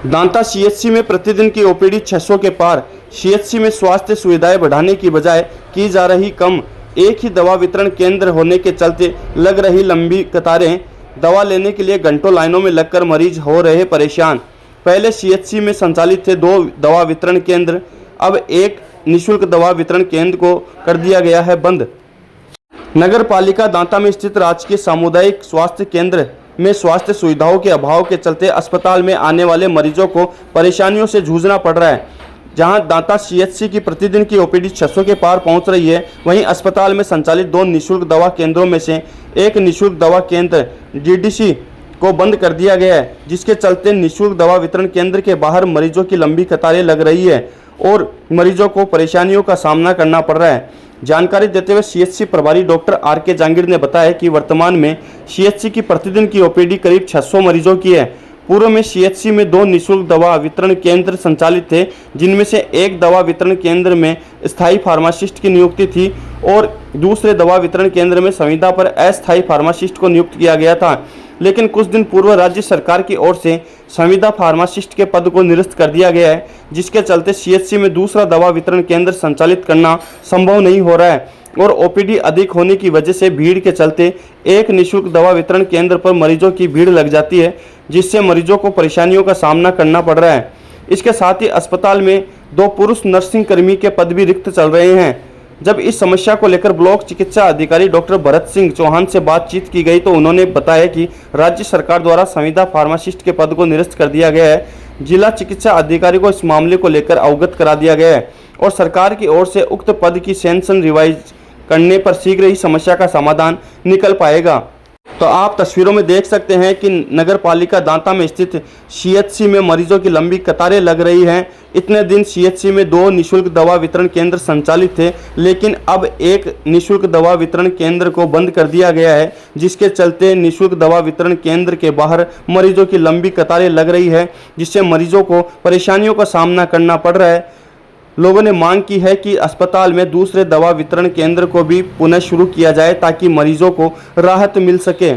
दांता CHC में प्रतिदिन की ओपीडी 600 के पार। सीएचसी में स्वास्थ्य सुविधाएं बढ़ाने की बजाय की जा रही कम। एक ही दवा वितरण केंद्र होने के चलते लग रही लंबी कतारें। दवा लेने के लिए घंटों लाइनों में लगकर मरीज हो रहे परेशान। पहले सीएचसी में संचालित थे 2 दवा वितरण केंद्र, अब एक निःशुल्क दवा वितरण केंद्र को कर दिया गया है बंद। नगर पालिका दांता में स्थित राजकीय सामुदायिक स्वास्थ्य केंद्र में स्वास्थ्य सुविधाओं के अभाव के चलते अस्पताल में आने वाले मरीजों को परेशानियों से जूझना पड़ रहा है। जहां दांता सीएचसी की प्रतिदिन की ओपीडी 600 के पार पहुंच रही है, वहीं अस्पताल में संचालित 2 निःशुल्क दवा केंद्रों में से एक निःशुल्क दवा केंद्र डीडीसी को बंद कर दिया गया है, जिसके चलते निःशुल्क दवा वितरण केंद्र के बाहर मरीजों की लंबी कतारें लग रही है और मरीजों को परेशानियों का सामना करना पड़ रहा है। जानकारी देते हुए सीएचसी प्रभारी डॉक्टर आर.के. जांगीर ने बताया कि वर्तमान में सीएचसी की प्रतिदिन की ओपीडी करीब 600 मरीजों की है। पूर्व में सीएचसी में 2 निःशुल्क दवा वितरण केंद्र संचालित थे, जिनमें से एक दवा वितरण केंद्र में स्थायी फार्मासिस्ट की नियुक्ति थी और दूसरे दवा वितरण केंद्र में संविदा पर अस्थायी फार्मासिस्ट को नियुक्त किया गया था। लेकिन कुछ दिन पूर्व राज्य सरकार की ओर से संविदा फार्मासिस्ट के पद को निरस्त कर दिया गया है, जिसके चलते सीएचसी में दूसरा दवा वितरण केंद्र संचालित करना संभव नहीं हो रहा है और ओपीडी अधिक होने की वजह से भीड़ के चलते एक निःशुल्क दवा वितरण केंद्र पर मरीजों की भीड़ लग जाती है, जिससे मरीजों को परेशानियों का सामना करना पड़ रहा है। इसके साथ ही अस्पताल में 2 पुरुष नर्सिंग कर्मी के पद भी रिक्त चल रहे हैं। जब इस समस्या को लेकर ब्लॉक चिकित्सा अधिकारी डॉक्टर भरत सिंह चौहान से बातचीत की गई तो उन्होंने बताया कि राज्य सरकार द्वारा संविदा फार्मासिस्ट के पद को निरस्त कर दिया गया है। जिला चिकित्सा अधिकारी को इस मामले को लेकर अवगत करा दिया गया है और सरकार की ओर से उक्त पद की सेंशन रिवाइज करने पर शीघ्र ही समस्या का समाधान निकल पाएगा। तो आप तस्वीरों में देख सकते हैं कि नगर पालिका दांता में स्थित सीएचसी में मरीजों की लंबी कतारें लग रही हैं। इतने दिन सीएचसी में 2 निःशुल्क दवा वितरण केंद्र संचालित थे, लेकिन अब एक निःशुल्क दवा वितरण केंद्र को बंद कर दिया गया है, जिसके चलते निःशुल्क दवा वितरण केंद्र के बाहर मरीजों की लंबी कतारें लग रही है, जिससे मरीजों को परेशानियों का सामना करना पड़ रहा है। लोगों ने मांग की है कि अस्पताल में दूसरे दवा वितरण केंद्र को भी पुनः शुरू किया जाए ताकि मरीजों को राहत मिल सके।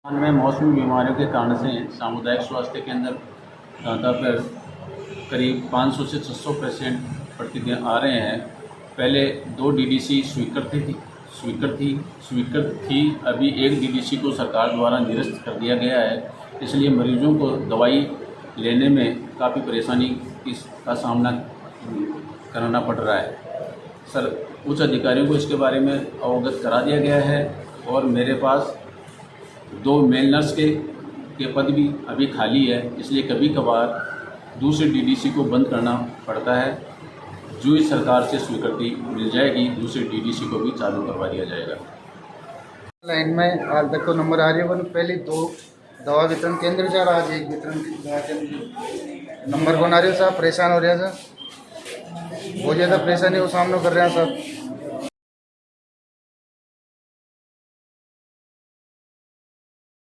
में मौसमी बीमारियों के कारण से सामुदायिक स्वास्थ्य केंद्र दांता पर करीब 500 से 600 पेशेंट प्रतिदिन आ रहे हैं। पहले 2 डीडीसी स्वीकृत थी, अभी एक डीडीसी को सरकार द्वारा निरस्त कर दिया गया है। इसलिए मरीजों को दवाई लेने में काफ़ी परेशानी का सामना करना पड़ रहा है। सर उच्च अधिकारियों को इसके बारे में अवगत करा दिया गया है और मेरे पास 2 मेल नर्स के पद भी अभी खाली है, इसलिए कभी कभार दूसरे डीडीसी को बंद करना पड़ता है। जो इस सरकार से स्वीकृति मिल जाएगी, दूसरे डीडीसी को भी चालू करवा दिया जाएगा। लाइन में हाल तक को नंबर आ रही है, पहले 2 दवा वितरण केंद्र जा रहा, आज एक वितरण दवा केंद्र नंबर बना रहे हो साहब, परेशान हो रहे हैं सर, बहुत ज़्यादा परेशानी का सामना कर रहे हैं साहब।